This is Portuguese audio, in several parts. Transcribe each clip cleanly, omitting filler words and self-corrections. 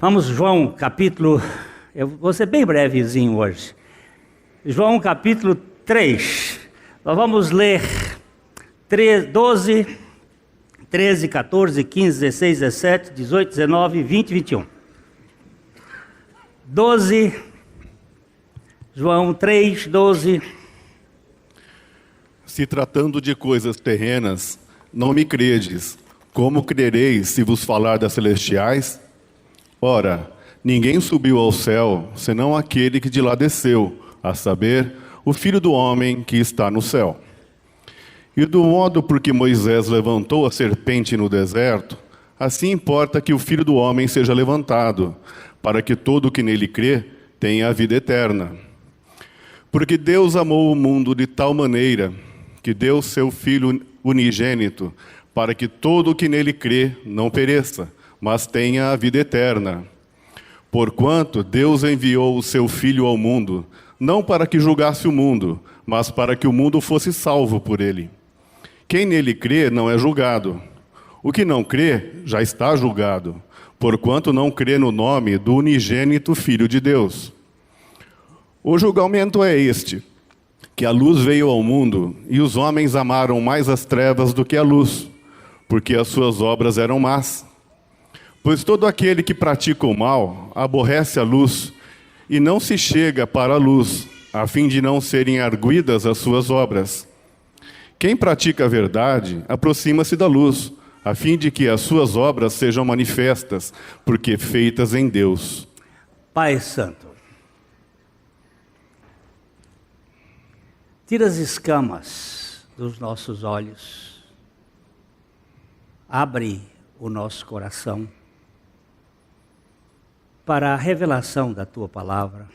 Vamos, João, capítulo... Eu vou ser bem brevezinho hoje. João, capítulo 3. Nós vamos ler 12, 13, 14, 15, 16, 17, 18, 19, 20 e 21. 12, João 3, 12. Se tratando de coisas terrenas, não me credes. Como crereis se vos falar das celestiais? Ora, ninguém subiu ao céu, senão aquele que de lá desceu, a saber, o Filho do homem que está no céu. E do modo por que Moisés levantou a serpente no deserto, assim importa que o Filho do homem seja levantado, para que todo o que nele crê tenha a vida eterna. Porque Deus amou o mundo de tal maneira que deu seu Filho unigênito, para que todo o que nele crê não pereça, mas tenha a vida eterna. Porquanto Deus enviou o seu Filho ao mundo, não para que julgasse o mundo, mas para que o mundo fosse salvo por ele. Quem nele crê não é julgado. O que não crê já está julgado, porquanto não crê no nome do unigênito Filho de Deus. O julgamento é este, que a luz veio ao mundo, e os homens amaram mais as trevas do que a luz, porque as suas obras eram más. Pois todo aquele que pratica o mal aborrece a luz e não se chega para a luz, a fim de não serem arguidas as suas obras. Quem pratica a verdade aproxima-se da luz, a fim de que as suas obras sejam manifestas, porque feitas em Deus. Pai Santo, tira as escamas dos nossos olhos, abre o nosso coração para a revelação da Tua Palavra,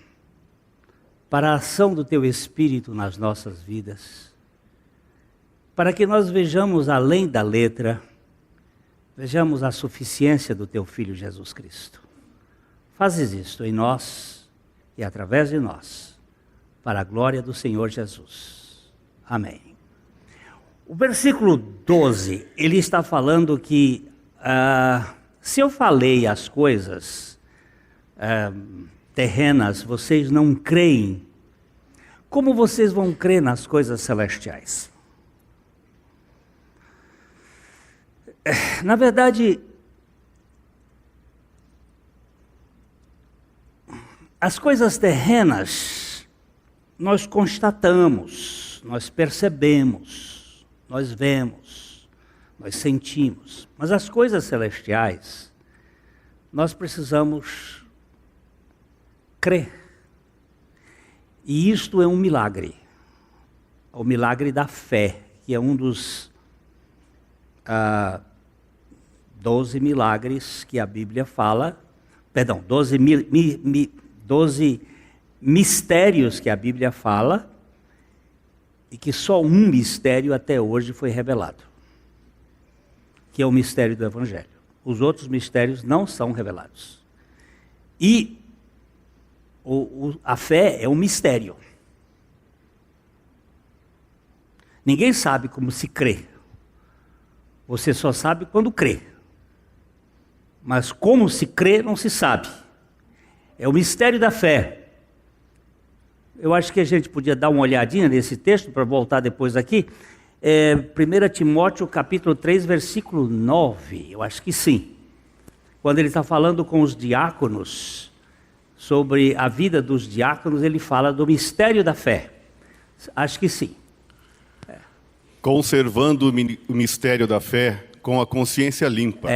para a ação do Teu Espírito nas nossas vidas, para que nós vejamos além da letra, vejamos a suficiência do Teu Filho Jesus Cristo. Fazes isto em nós e através de nós, para a glória do Senhor Jesus. Amém. O versículo 12, ele está falando que se eu falei as coisas terrenas, vocês não creem, como vocês vão crer nas coisas celestiais? Na verdade, as coisas terrenas nós constatamos, nós percebemos, nós vemos, nós sentimos. Mas as coisas celestiais, nós precisamos crer. E isto é um milagre. O milagre da fé, que é um dos 12 milagres que a Bíblia fala, 12 mistérios que a Bíblia fala, e que só um mistério até hoje foi revelado, que é o mistério do Evangelho. Os outros mistérios não são revelados. E a fé é um mistério. Ninguém sabe como se crê. Você só sabe quando crê. Mas como se crê não se sabe. É o mistério da fé. Eu acho que a gente podia dar uma olhadinha nesse texto, para voltar depois aqui. 1 Timóteo capítulo 3, versículo 9. Eu acho que sim. Quando ele está falando com os diáconos, sobre a vida dos diáconos, ele fala do mistério da fé. Acho que sim. Conservando o mistério da fé com a consciência limpa.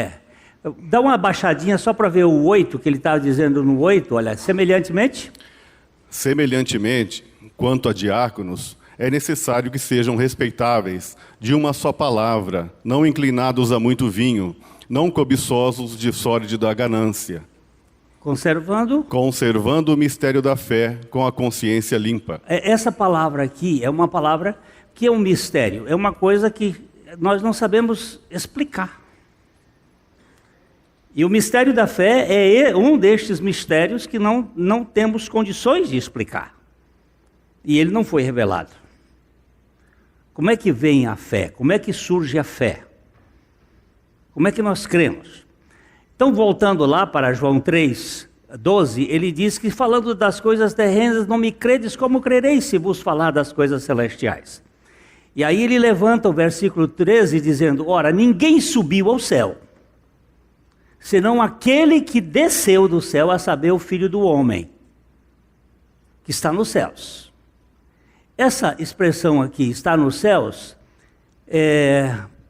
Dá uma baixadinha só para ver o 8, que ele estava dizendo no 8, olha, semelhantemente. Semelhantemente, quanto a diáconos, é necessário que sejam respeitáveis, de uma só palavra, não inclinados a muito vinho, não cobiçosos de sorte da ganância. Conservando o mistério da fé com a consciência limpa. Essa palavra aqui é uma palavra que é um mistério, é uma coisa que nós não sabemos explicar. E o mistério da fé é um destes mistérios que não temos condições de explicar. E ele não foi revelado. Como é que vem a fé? Como é que surge a fé? Como é que nós cremos? Então, voltando lá para João 3:12, ele diz que falando das coisas terrenas, não me credes, como crereis se vos falar das coisas celestiais? E aí ele levanta o versículo 13 dizendo, ora, ninguém subiu ao céu, senão aquele que desceu do céu, a saber, o Filho do Homem, que está nos céus. Essa expressão aqui, está nos céus,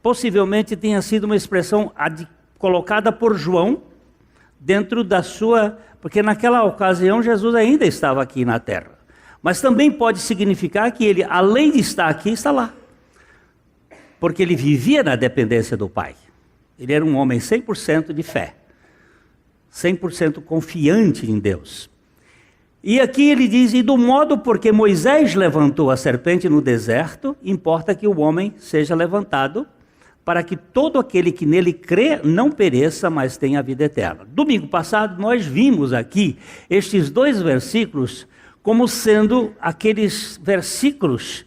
possivelmente tenha sido uma expressão colocada por João, dentro da sua... Porque naquela ocasião Jesus ainda estava aqui na terra. Mas também pode significar que ele, além de estar aqui, está lá. Porque ele vivia na dependência do Pai. Ele era um homem 100% de fé. 100% confiante em Deus. E aqui ele diz, e do modo porque Moisés levantou a serpente no deserto, importa que o homem seja levantado, para que todo aquele que nele crê não pereça, mas tenha a vida eterna. Domingo passado nós vimos aqui estes 2 versículos como sendo aqueles versículos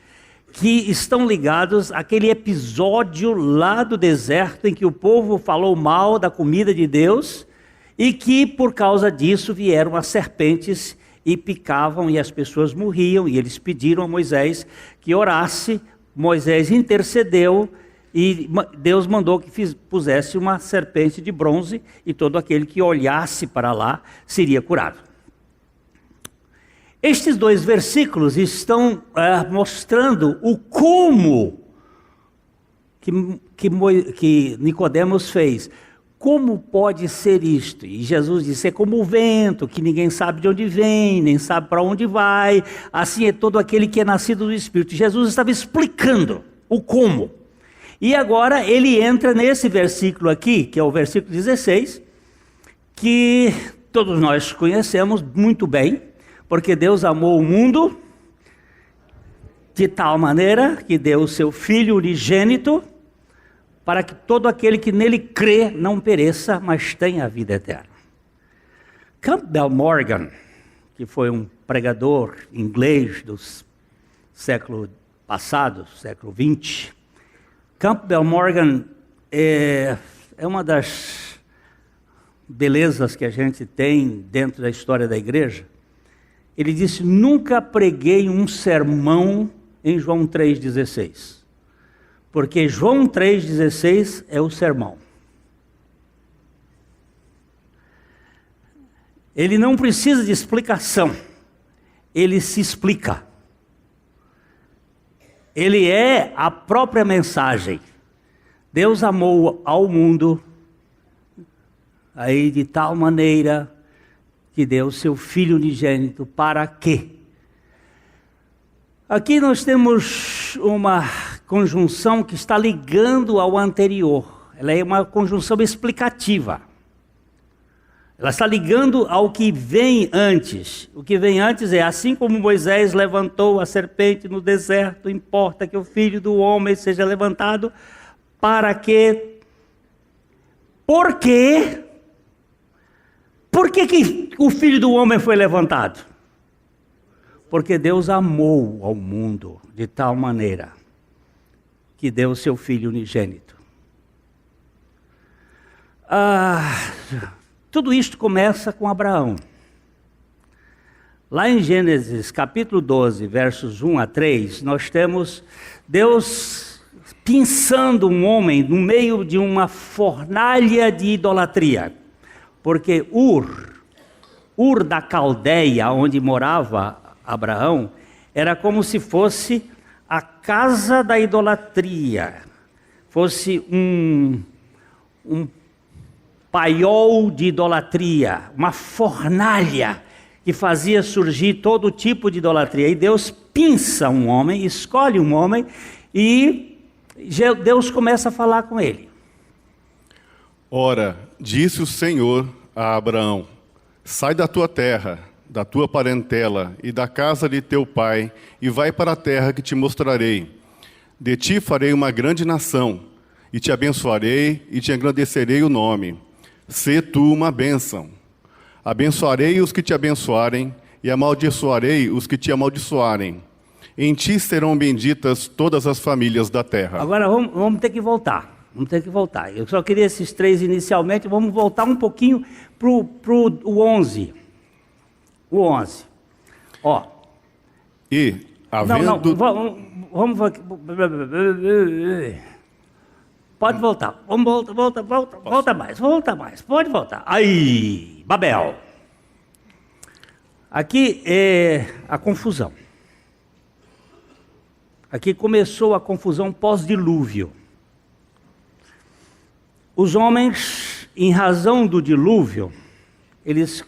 que estão ligados àquele episódio lá do deserto em que o povo falou mal da comida de Deus e que por causa disso vieram as serpentes e picavam e as pessoas morriam, e eles pediram a Moisés que orasse. Moisés intercedeu e Deus mandou que pusesse uma serpente de bronze e todo aquele que olhasse para lá seria curado. Estes 2 versículos estão mostrando o como que Nicodemos fez. Como pode ser isto? E Jesus disse, é como o vento, que ninguém sabe de onde vem, nem sabe para onde vai. Assim é todo aquele que é nascido do Espírito. Jesus estava explicando o como. E agora ele entra nesse versículo aqui, que é o versículo 16, que todos nós conhecemos muito bem, porque Deus amou o mundo de tal maneira que deu o seu Filho unigênito, para que todo aquele que nele crê não pereça, mas tenha a vida eterna. Campbell Morgan, que foi um pregador inglês do século passado, século 20, Campbell Morgan é uma das belezas que a gente tem dentro da história da igreja. Ele disse, nunca preguei um sermão em João 3,16. Porque João 3,16 é o sermão. Ele não precisa de explicação. Ele se explica. Ele é a própria mensagem. Deus amou ao mundo aí de tal maneira que deu o seu Filho unigênito para quê? Aqui nós temos uma conjunção que está ligando ao anterior. Ela é uma conjunção explicativa. Ela está ligando ao que vem antes. O que vem antes é, assim como Moisés levantou a serpente no deserto, importa que o Filho do Homem seja levantado, para que... Por quê? Por que o Filho do Homem foi levantado? Porque Deus amou ao mundo de tal maneira que deu o seu Filho unigênito. Tudo isto começa com Abraão. Lá em Gênesis capítulo 12, versos 1 a 3, nós temos Deus pinçando um homem no meio de uma fornalha de idolatria. Porque Ur da Caldeia, onde morava Abraão, era como se fosse a casa da idolatria, fosse um paiol de idolatria, uma fornalha que fazia surgir todo tipo de idolatria. E Deus pinça um homem, escolhe um homem, e Deus começa a falar com ele. Ora, disse o Senhor a Abraão, sai da tua terra, da tua parentela e da casa de teu pai, e vai para a terra que te mostrarei. De ti farei uma grande nação, e te abençoarei e te engrandecerei o nome. Sê tu uma bênção. Abençoarei os que te abençoarem, e amaldiçoarei os que te amaldiçoarem. Em ti serão benditas todas as famílias da terra. Agora vamos ter que voltar. vamos ter que voltar. Eu só queria esses 3 inicialmente, vamos voltar um pouquinho para o 11. O 11. Ó. E, havendo... Não, vamos... Pode voltar. Volta mais. Pode voltar. Aí, Babel. Aqui é a confusão. Aqui começou a confusão pós-dilúvio. Os homens, em razão do dilúvio, eles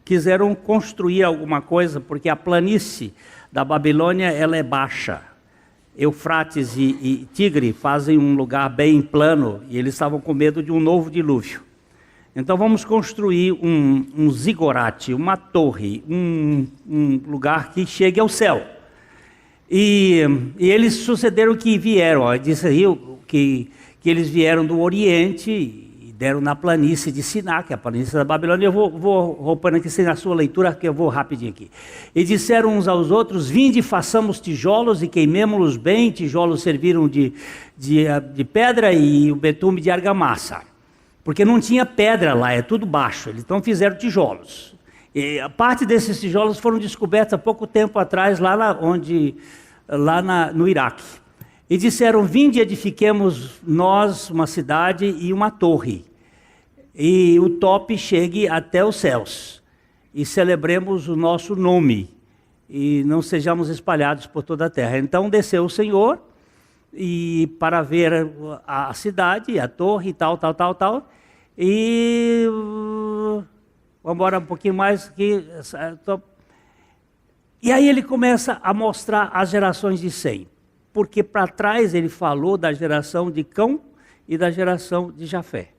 quiseram construir alguma coisa, porque a planície da Babilônia ela é baixa. Eufrates e Tigre fazem um lugar bem plano, e eles estavam com medo de um novo dilúvio. Então vamos construir um zigurate, uma torre, um lugar que chegue ao céu. E eles sucederam que vieram, ó, disse aí que eles vieram do Oriente e deram na planície de Siná, que é a planície da Babilônia. Eu vou roupando aqui sem a sua leitura, que eu vou rapidinho aqui. E disseram uns aos outros: vinde, façamos tijolos e queimemo-los bem. Tijolos serviram de pedra e o betume de argamassa. Porque não tinha pedra lá, é tudo baixo. Então fizeram tijolos. E a parte desses tijolos foram descobertos há pouco tempo atrás, no Iraque. E disseram: vinde, edifiquemos nós uma cidade e uma torre, e o tope chegue até os céus, e celebremos o nosso nome, e não sejamos espalhados por toda a terra. Então desceu o Senhor para ver a cidade, a torre e tal. E vamos embora um pouquinho mais aqui. E aí ele começa a mostrar as gerações de Sem. Porque para trás ele falou da geração de Cão e da geração de Jafé.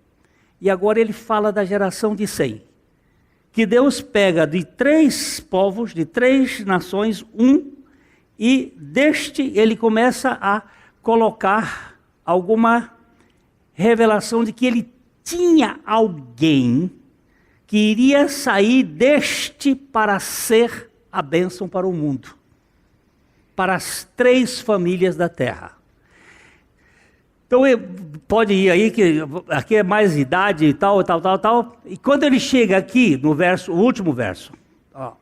E agora ele fala da geração de Sem. Que Deus pega de 3 povos, de 3 nações, e deste ele começa a colocar alguma revelação de que ele tinha alguém que iria sair deste para ser a bênção para o mundo. Para as 3 famílias da terra. Então pode ir aí, que aqui é mais idade e tal. E quando ele chega aqui, no último verso, ó,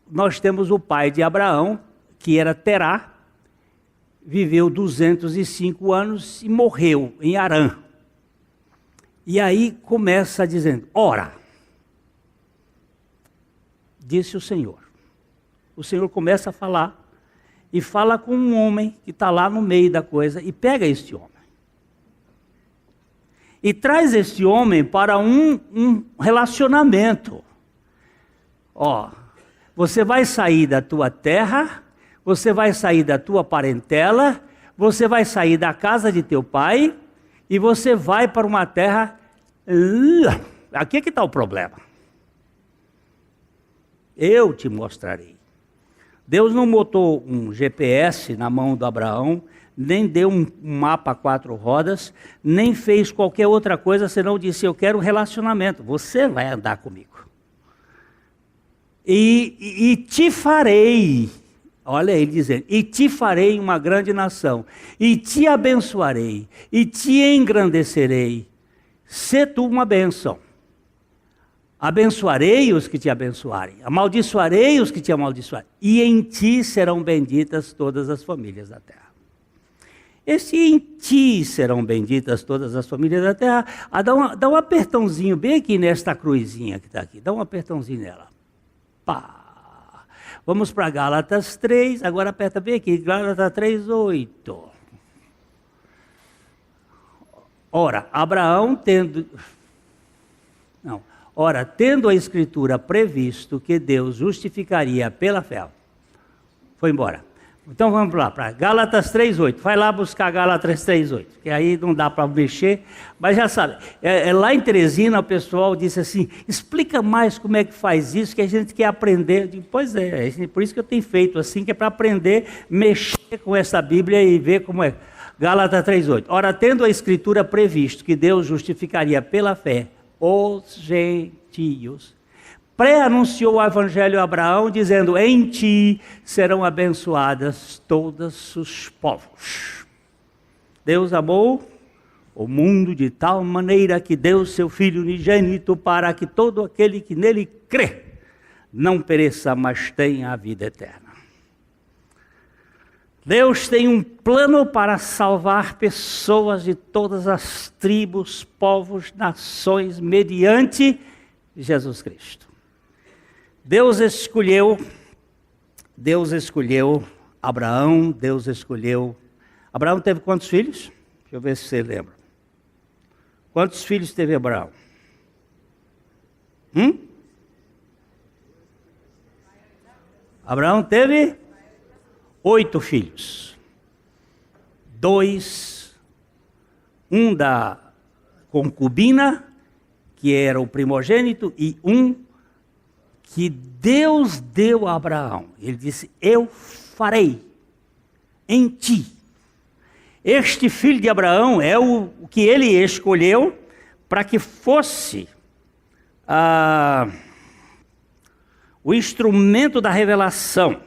nós temos o pai de Abraão, que era Terá, viveu 205 anos e morreu em Harã. E aí começa dizendo: ora, disse o Senhor. O Senhor começa a falar, e fala com um homem que está lá no meio da coisa, e pega este homem. E traz este homem para um relacionamento. Ó, você vai sair da tua terra, você vai sair da tua parentela, você vai sair da casa de teu pai, e você vai para uma terra... Aqui é que está o problema. Eu te mostrarei. Deus não botou um GPS na mão do Abraão, nem deu um mapa 4 rodas, nem fez qualquer outra coisa, senão disse: eu quero relacionamento, você vai andar comigo. E te farei, olha ele dizendo, e te farei uma grande nação, e te abençoarei, e te engrandecerei, sê tu uma bênção. Abençoarei os que te abençoarem, amaldiçoarei os que te amaldiçoarem, e em ti serão benditas todas as famílias da terra. Esse em ti serão benditas todas as famílias da terra, dá um apertãozinho bem aqui nesta cruzinha que está aqui, dá um apertãozinho nela. Pá. Vamos para Gálatas 3, agora aperta bem aqui, Gálatas 3:8. Ora, tendo a Escritura previsto que Deus justificaria pela fé. Foi embora. Então vamos lá, para Gálatas 3:8. Vai lá buscar Gálatas 3:8, que aí não dá para mexer, mas já sabe. Lá em Teresina o pessoal disse assim: explica mais como é que faz isso, que a gente quer aprender. Eu digo: pois é, por isso que eu tenho feito assim, que é para aprender, mexer com essa Bíblia e ver como é. Gálatas 3:8. Ora, tendo a Escritura previsto que Deus justificaria pela fé os gentios, pré-anunciou o evangelho a Abraão, dizendo: em ti serão abençoadas todos os povos. Deus amou o mundo de tal maneira que deu seu Filho unigênito para que todo aquele que nele crê não pereça, mas tenha a vida eterna. Deus tem um plano para salvar pessoas de todas as tribos, povos, nações, mediante Jesus Cristo. Deus escolheu Abraão, Abraão teve quantos filhos? Deixa eu ver se você lembra. Quantos filhos teve Abraão? Abraão teve 8 filhos. 2, um da concubina, que era o primogênito, e um que Deus deu a Abraão. Ele disse, eu farei em ti. Este filho de Abraão é o que ele escolheu para que fosse o instrumento da revelação.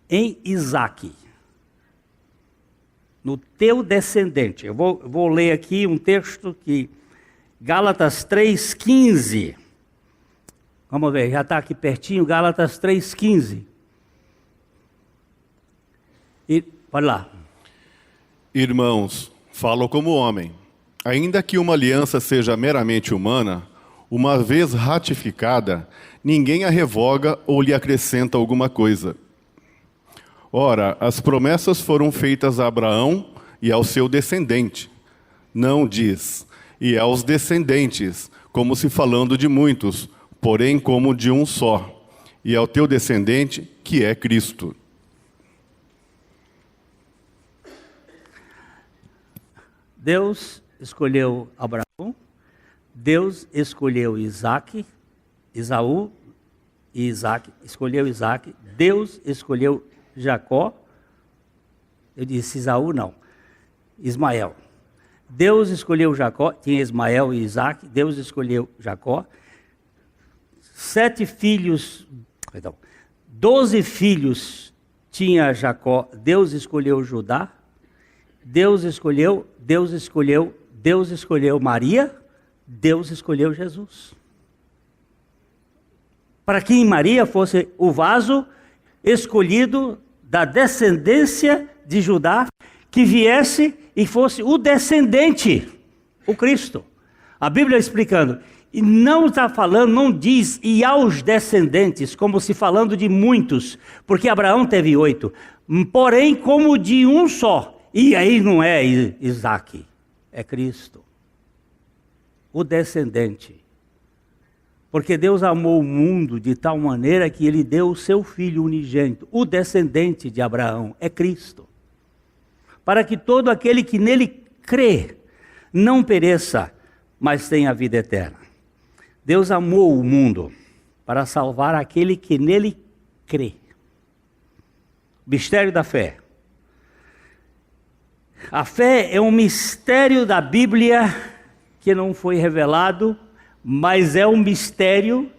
Em Isaque, no teu descendente. Eu vou ler aqui um texto que Gálatas 3,15. Vamos ver, já está aqui pertinho, Gálatas 3,15. Pode lá. Irmãos, falo como homem. Ainda que uma aliança seja meramente humana, uma vez ratificada, ninguém a revoga ou lhe acrescenta alguma coisa. Ora, as promessas foram feitas a Abraão e ao seu descendente. Não diz, e aos descendentes, como se falando de muitos, porém como de um só, e ao teu descendente, que é Cristo. Deus escolheu Abraão, Deus escolheu Esaú e Isaac, escolheu Isaac, Deus escolheu Jacó, eu disse Esaú não, Ismael. Deus escolheu Jacó, tinha Ismael e Isaac, Deus escolheu Jacó. 12 filhos tinha Jacó, Deus escolheu Judá, Deus escolheu Maria, Deus escolheu Jesus. Para que em Maria fosse o vaso escolhido da descendência de Judá, que viesse e fosse o descendente, o Cristo. A Bíblia explicando, e não está falando, não diz, e aos descendentes, como se falando de muitos, porque Abraão teve 8, porém como de um só, e aí não é Isaac, é Cristo, o descendente. Porque Deus amou o mundo de tal maneira que Ele deu o seu Filho unigênito, o descendente de Abraão, é Cristo. Para que todo aquele que nele crê não pereça, mas tenha a vida eterna. Deus amou o mundo para salvar aquele que nele crê. Mistério da fé. A fé é um mistério da Bíblia que não foi revelado, mas é um mistério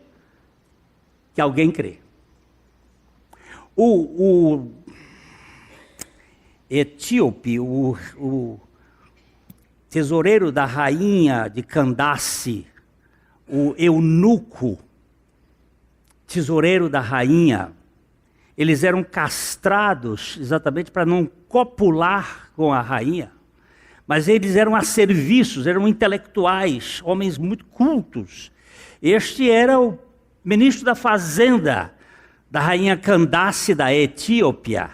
que alguém crê. O etíope, o tesoureiro da rainha de Candace, o eunuco, tesoureiro da rainha, eles eram castrados exatamente para não copular com a rainha, mas eles eram a serviços, eram intelectuais, homens muito cultos. Este era o ministro da fazenda da rainha Candace da Etiópia,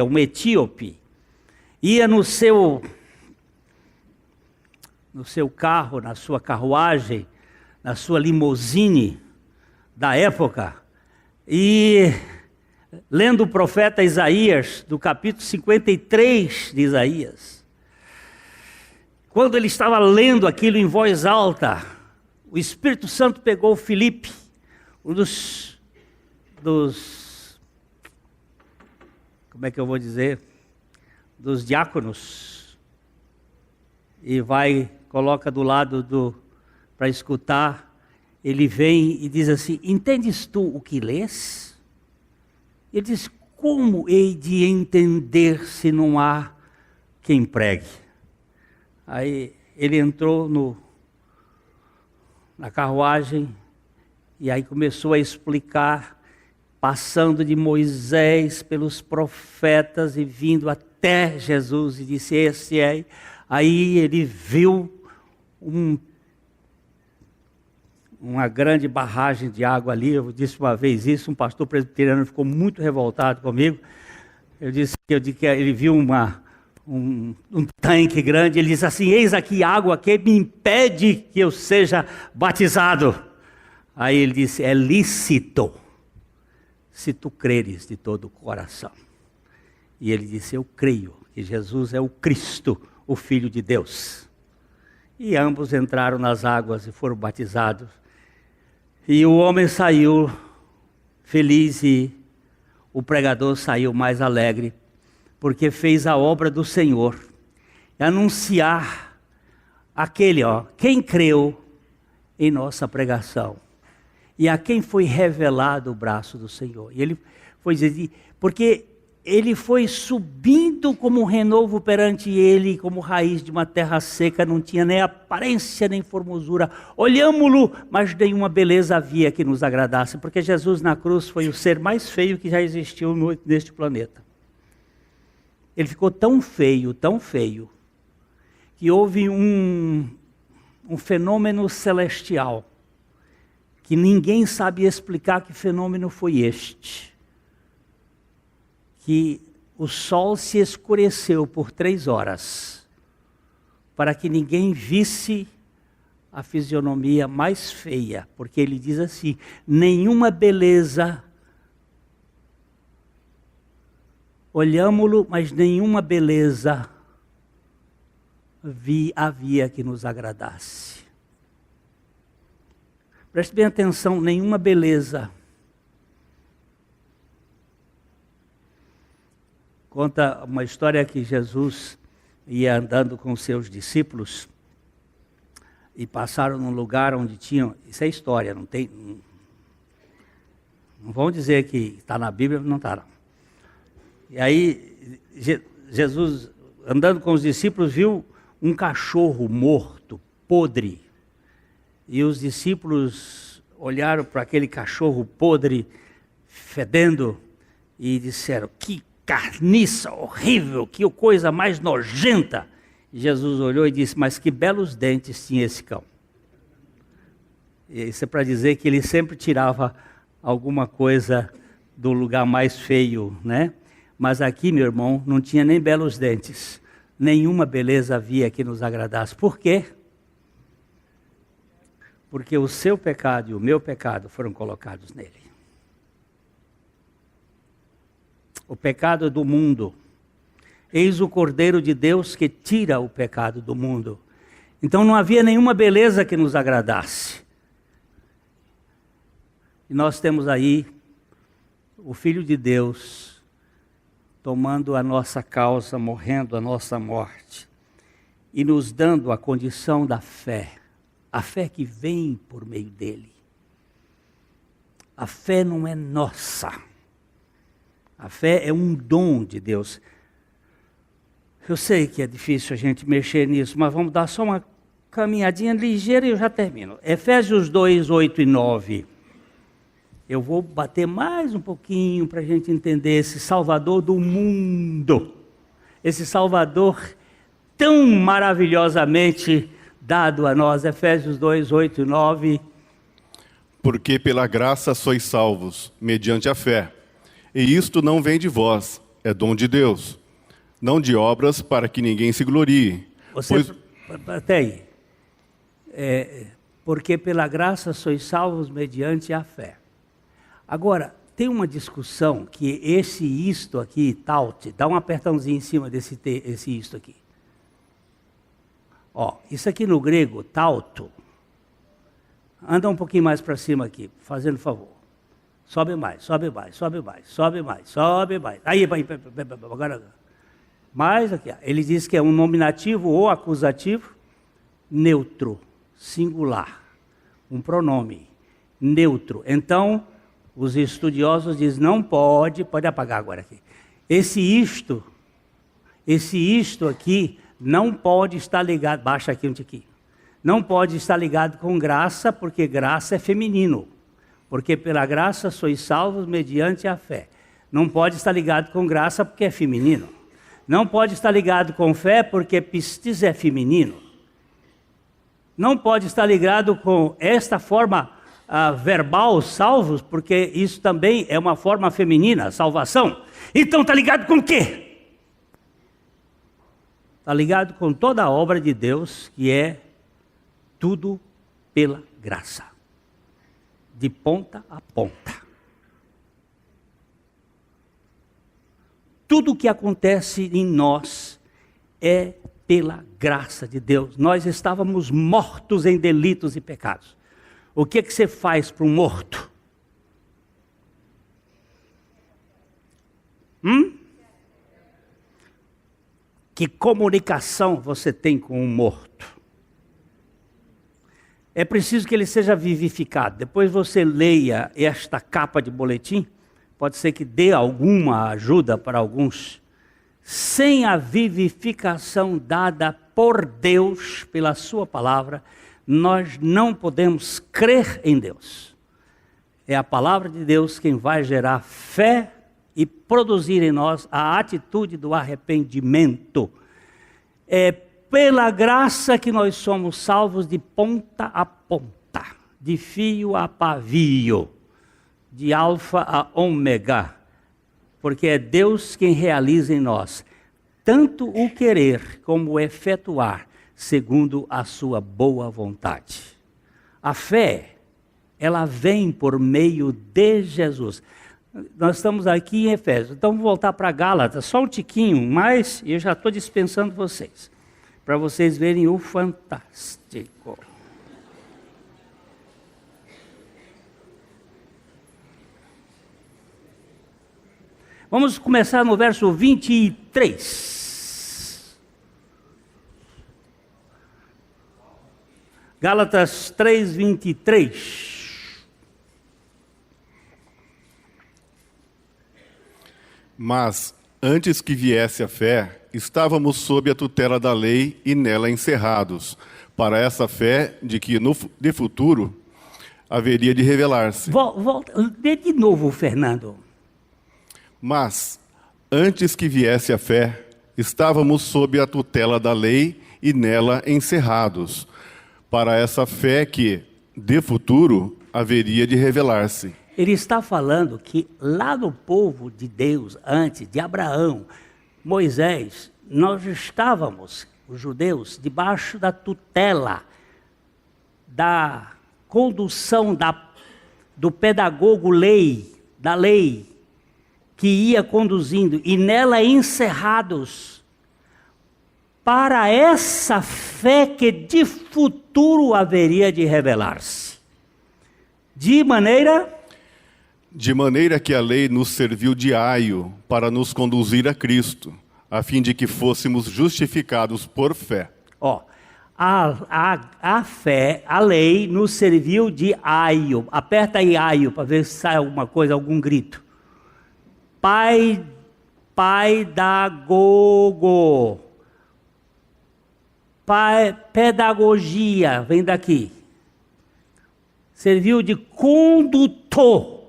um etíope. Ia no seu carro, na sua carruagem, na sua limusine da época, e lendo o profeta Isaías, do capítulo 53 de Isaías. Quando ele estava lendo aquilo em voz alta, o Espírito Santo pegou Filipe, um dos como é que eu vou dizer, dos diáconos, e coloca do lado para escutar. Ele vem e diz assim: entendes tu o que lês? Ele disse, como hei de entender se não há quem pregue? Aí ele entrou na carruagem e aí começou a explicar, passando de Moisés pelos profetas e vindo até Jesus, e disse, esse é. Aí ele viu uma grande barragem de água ali. Eu disse uma vez isso, um pastor presbiteriano ficou muito revoltado comigo. Eu disse que ele viu um tanque grande, ele disse assim, eis aqui água que me impede que eu seja batizado. Aí ele disse, é lícito, se tu creres de todo o coração. E ele disse, eu creio que Jesus é o Cristo, o Filho de Deus. E ambos entraram nas águas e foram batizados. E o homem saiu feliz e o pregador saiu mais alegre, porque fez a obra do Senhor. E anunciar quem creu em nossa pregação. E a quem foi revelado o braço do Senhor. E ele foi dizer, porque ele foi subindo como um renovo perante ele, como raiz de uma terra seca, não tinha nem aparência nem formosura. Olhámo-lo, mas nenhuma beleza havia que nos agradasse, porque Jesus na cruz foi o ser mais feio que já existiu neste planeta. Ele ficou tão feio, que houve um fenômeno celestial, que ninguém sabe explicar que fenômeno foi este. Que o sol se escureceu por 3 horas, para que ninguém visse a fisionomia mais feia, porque ele diz assim, nenhuma beleza, olhámo-lo, mas nenhuma beleza havia que nos agradasse. Preste bem atenção, nenhuma beleza. Conta uma história que Jesus ia andando com seus discípulos e passaram num lugar onde tinham... Isso é história, não tem... Não vão dizer que está na Bíblia, não está. Não. E aí Jesus, andando com os discípulos, viu um cachorro morto, podre. E os discípulos olharam para aquele cachorro podre, fedendo, e disseram, que carniça horrível, que coisa mais nojenta. E Jesus olhou e disse, mas que belos dentes tinha esse cão. E isso é para dizer que ele sempre tirava alguma coisa do lugar mais feio, né? Mas aqui, meu irmão, não tinha nem belos dentes. Nenhuma beleza havia que nos agradasse. Por quê? Porque o seu pecado e o meu pecado foram colocados nele. O pecado do mundo. Eis o Cordeiro de Deus que tira o pecado do mundo. Então não havia nenhuma beleza que nos agradasse. E nós temos aí o Filho de Deus tomando a nossa causa, morrendo a nossa morte e nos dando a condição da fé. A fé que vem por meio dele. A fé não é nossa. A fé é um dom de Deus. Eu sei que é difícil a gente mexer nisso, mas vamos dar só uma caminhadinha ligeira e eu já termino. Efésios 2, 8 e 9. Eu vou bater mais um pouquinho para a gente entender esse Salvador do mundo. Esse Salvador tão maravilhosamente dado a nós. Efésios 2, 8 e 9. Porque pela graça sois salvos, mediante a fé. E isto não vem de vós, é dom de Deus. Não de obras para que ninguém se glorie. Até aí. Porque pela graça sois salvos mediante a fé. Agora, tem uma discussão que isto aqui, taute, dá um apertãozinho em cima desse isto aqui. Ó, isso aqui no grego, tauto, anda um pouquinho mais para cima aqui, fazendo favor. Sobe mais, sobe mais, sobe mais, sobe mais, sobe mais. Aí, agora, mais aqui. Ele diz que é um nominativo ou acusativo neutro, singular, um pronome neutro. Então, Os estudiosos dizem, não pode apagar agora aqui. Esse isto aqui não pode estar ligado, baixa aqui um tiquinho. Não pode estar ligado com graça, porque graça é feminino. Porque pela graça sois salvos mediante a fé. Não pode estar ligado com graça porque é feminino. Não pode estar ligado com fé porque pistis é feminino. Não pode estar ligado com esta forma verbal, salvos, porque isso também é uma forma feminina, salvação. Então está ligado com o quê? Está ligado com toda a obra de Deus, que é tudo pela graça. De ponta a ponta. Tudo o que acontece em nós é pela graça de Deus. Nós estávamos mortos em delitos e pecados. O que você faz para um morto? Que comunicação você tem com um morto? É preciso que ele seja vivificado. Depois você leia esta capa de boletim, pode ser que dê alguma ajuda para alguns. Sem a vivificação dada por Deus, pela sua palavra, nós não podemos crer em Deus. É a palavra de Deus quem vai gerar fé e produzir em nós a atitude do arrependimento. É pela graça que nós somos salvos de ponta a ponta, de fio a pavio, de alfa a ômega, porque é Deus quem realiza em nós tanto o querer como o efetuar, segundo a sua boa vontade. A fé, ela vem por meio de Jesus. Nós estamos aqui em Efésios, então vamos voltar para Gálatas, só um tiquinho mais, e eu já estou dispensando vocês, para vocês verem o fantástico. Vamos começar no verso 23. Gálatas 3, 23. Mas, antes que viesse a fé, estávamos sob a tutela da lei e nela encerrados, para essa fé de que de futuro haveria de revelar-se. Volta, dê de novo, Fernando. Mas, antes que viesse a fé, estávamos sob a tutela da lei e nela encerrados, para essa fé que, de futuro, haveria de revelar-se. Ele está falando que lá no povo de Deus, antes de Abraão, Moisés, nós estávamos, os judeus, debaixo da tutela, da condução do pedagogo da lei, que ia conduzindo, e nela encerrados, para essa fé que de futuro haveria de revelar-se. De maneira que a lei nos serviu de aio para nos conduzir a Cristo, a fim de que fôssemos justificados por fé. A fé, a lei, nos serviu de aio. Aperta aí aio, para ver se sai alguma coisa, algum grito. Pedagogo. Pedagogia, vem daqui. Serviu de condutor,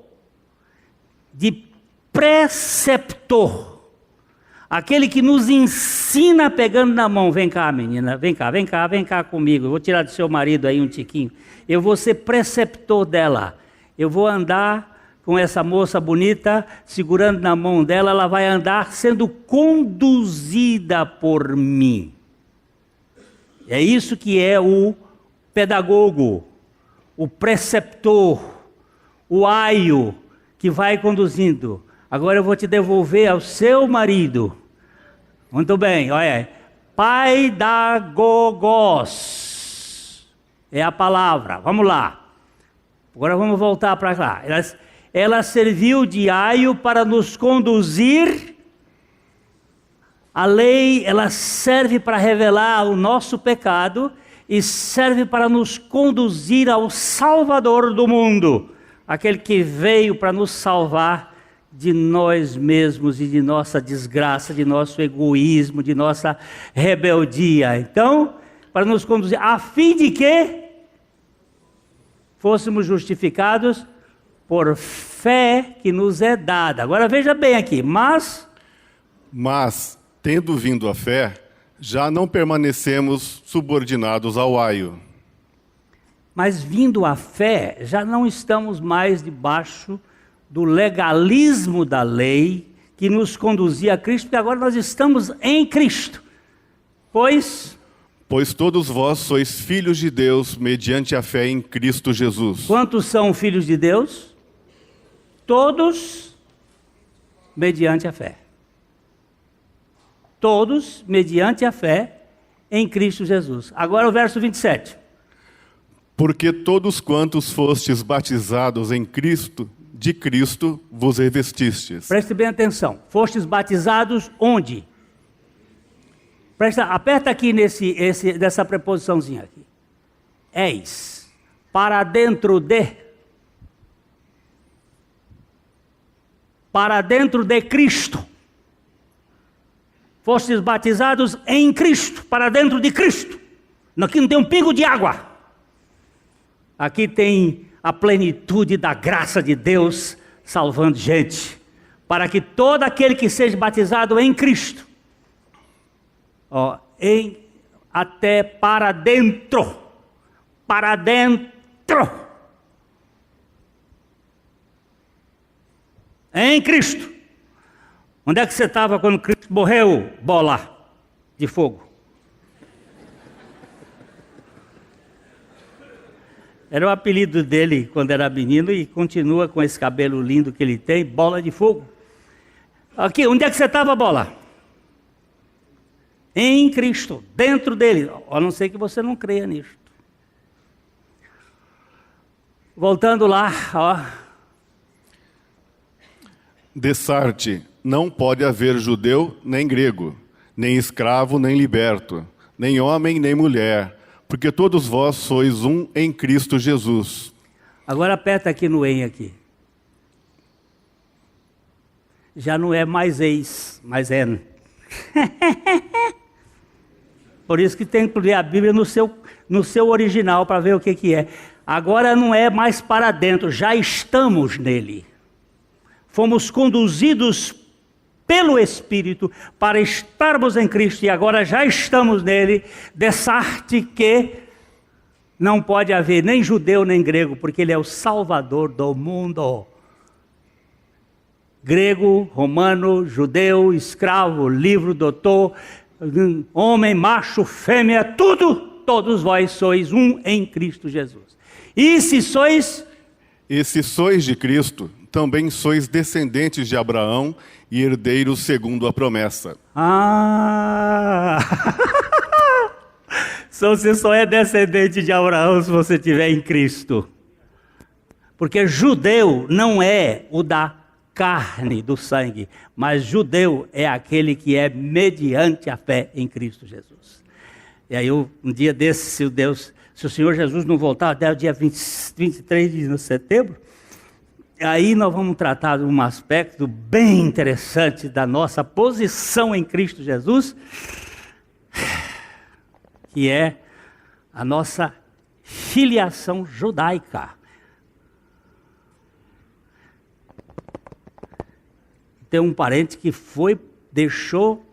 de preceptor. Aquele que nos ensina pegando na mão. Vem cá, menina, vem cá comigo. Eu vou tirar do seu marido aí um tiquinho. Eu vou ser preceptor dela. Eu vou andar com essa moça bonita, segurando na mão dela, ela vai andar sendo conduzida por mim. É isso que é o pedagogo, o preceptor, o aio que vai conduzindo. Agora eu vou te devolver ao seu marido. Muito bem, olha. Paidagogos é a palavra. Vamos lá. Agora vamos voltar para cá. Ela serviu de aio para nos conduzir. A lei, ela serve para revelar o nosso pecado e serve para nos conduzir ao Salvador do mundo, aquele que veio para nos salvar de nós mesmos e de nossa desgraça, de nosso egoísmo, de nossa rebeldia. Então, para nos conduzir, a fim de que fôssemos justificados por fé que nos é dada. Agora veja bem aqui, mas, tendo vindo a fé, já não permanecemos subordinados ao aio. Mas vindo a fé, já não estamos mais debaixo do legalismo da lei que nos conduzia a Cristo, porque agora nós estamos em Cristo. Pois todos vós sois filhos de Deus mediante a fé em Cristo Jesus. Quantos são filhos de Deus? Todos mediante a fé. Todos mediante a fé em Cristo Jesus. Agora o verso 27. Porque todos quantos fostes batizados em Cristo, de Cristo vos revestistes. Preste bem atenção. Fostes batizados onde? Aperta aqui nessa preposiçãozinha aqui. Eis. Para dentro de. Para dentro de Cristo. Fostes batizados em Cristo. Para dentro de Cristo. Aqui não tem um pingo de água. Aqui tem a plenitude da graça de Deus salvando gente, para que todo aquele que seja batizado em Cristo, até para dentro, em Cristo. Onde é que você estava quando Cristo morreu, bola de fogo? Era o apelido dele quando era menino e continua com esse cabelo lindo que ele tem, bola de fogo. Aqui, onde é que você estava, bola? Em Cristo, dentro dele, a não ser que você não creia nisto. Voltando lá, Dessarte, não pode haver judeu nem grego, nem escravo nem liberto, nem homem nem mulher, porque todos vós sois um em Cristo Jesus. Agora aperta aqui no em aqui. Já não é mais eis, mas é. Por isso que tem que ler a Bíblia no seu original para ver o que é. Agora não é mais para dentro, já estamos nele. Fomos conduzidos pelo Espírito para estarmos em Cristo e agora já estamos nele. Dessarte que não pode haver nem judeu nem grego, porque ele é o Salvador do mundo. Grego, romano, judeu, escravo, livre, doutor, homem, macho, fêmea, todos vós sois um em Cristo Jesus. E se sois de Cristo, também sois descendentes de Abraão e herdeiros segundo a promessa. Você só é descendente de Abraão se você estiver em Cristo. Porque judeu não é o da carne, do sangue, mas judeu é aquele que é mediante a fé em Cristo Jesus. E aí um dia desse, se o Senhor Jesus não voltar até o dia 23 de setembro, aí nós vamos tratar de um aspecto bem interessante da nossa posição em Cristo Jesus, que é a nossa filiação judaica. Tem um parente que deixou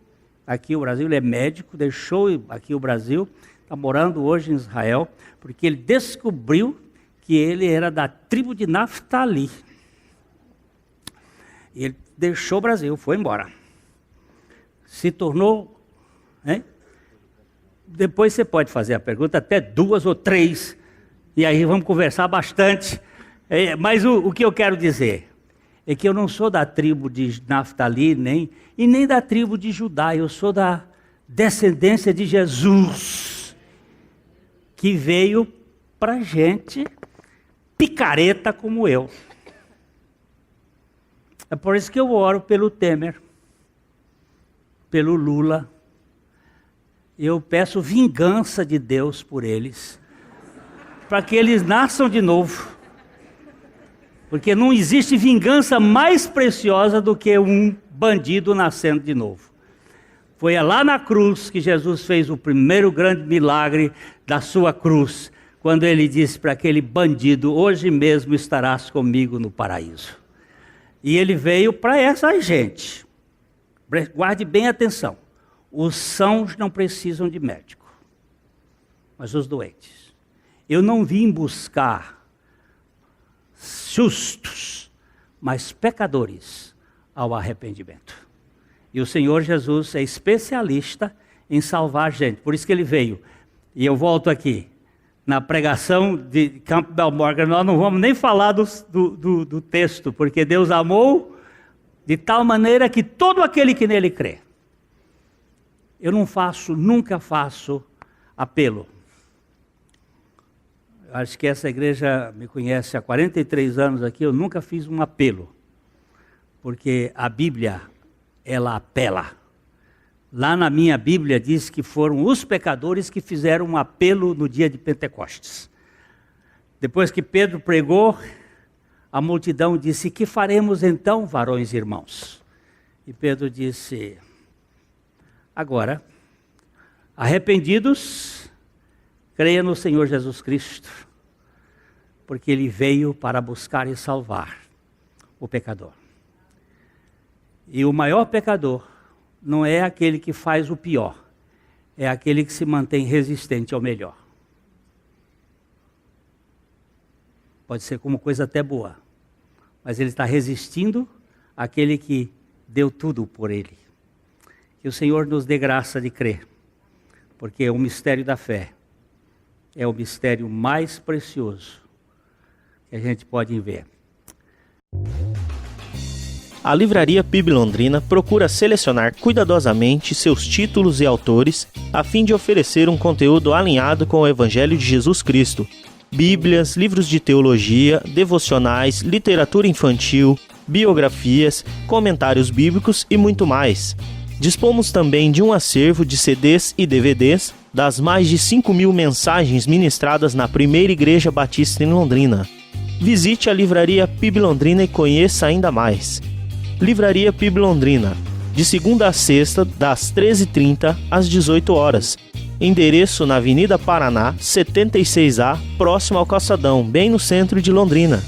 aqui o Brasil, ele é médico, deixou aqui o Brasil, está morando hoje em Israel, porque ele descobriu que ele era da tribo de Naftali. E ele deixou o Brasil, foi embora. Se tornou... Depois você pode fazer a pergunta, até 2 ou 3, e aí vamos conversar bastante. Mas o que eu quero dizer é que eu não sou da tribo de Naftali, nem da tribo de Judá, eu sou da descendência de Jesus, que veio para gente picareta como eu. É por isso que eu oro pelo Temer, pelo Lula. Eu peço vingança de Deus por eles, para que eles nasçam de novo. Porque não existe vingança mais preciosa do que um bandido nascendo de novo. Foi lá na cruz que Jesus fez o primeiro grande milagre da sua cruz, quando ele disse para aquele bandido: hoje mesmo estarás comigo no paraíso. E ele veio para essa gente. Guarde bem atenção. Os sãos não precisam de médico, mas os doentes. Eu não vim buscar justos, mas pecadores ao arrependimento. E o Senhor Jesus é especialista em salvar gente. Por isso que ele veio. E eu volto aqui. Na pregação de Campbell Morgan, nós não vamos nem falar do texto, porque Deus amou de tal maneira que todo aquele que nele crê. Eu nunca faço apelo. Acho que essa igreja me conhece há 43 anos aqui, eu nunca fiz um apelo. Porque a Bíblia, ela apela. Lá na minha Bíblia diz que foram os pecadores que fizeram um apelo no dia de Pentecostes. Depois que Pedro pregou, a multidão disse: que faremos então, varões e irmãos? E Pedro disse: agora, arrependidos, creia no Senhor Jesus Cristo, porque Ele veio para buscar e salvar o pecador. E o maior pecador não é aquele que faz o pior, é aquele que se mantém resistente ao melhor. Pode ser como coisa até boa, mas ele está resistindo àquele que deu tudo por ele. Que o Senhor nos dê graça de crer, porque o mistério da fé é o mistério mais precioso que a gente pode ver. A Livraria PIB Londrina procura selecionar cuidadosamente seus títulos e autores a fim de oferecer um conteúdo alinhado com o Evangelho de Jesus Cristo. Bíblias, livros de teologia, devocionais, literatura infantil, biografias, comentários bíblicos e muito mais. Dispomos também de um acervo de CDs e DVDs das mais de 5.000 mensagens ministradas na Primeira Igreja Batista em Londrina. Visite a Livraria PIB Londrina e conheça ainda mais. Livraria PIB Londrina, de segunda a sexta, das 13h30 às 18 horas. Endereço na Avenida Paraná, 76A, próximo ao Calçadão, bem no centro de Londrina.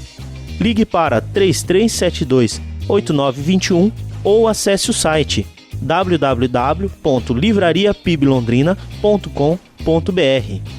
Ligue para 3372-8921 ou acesse o site www.livrariapiblondrina.com.br.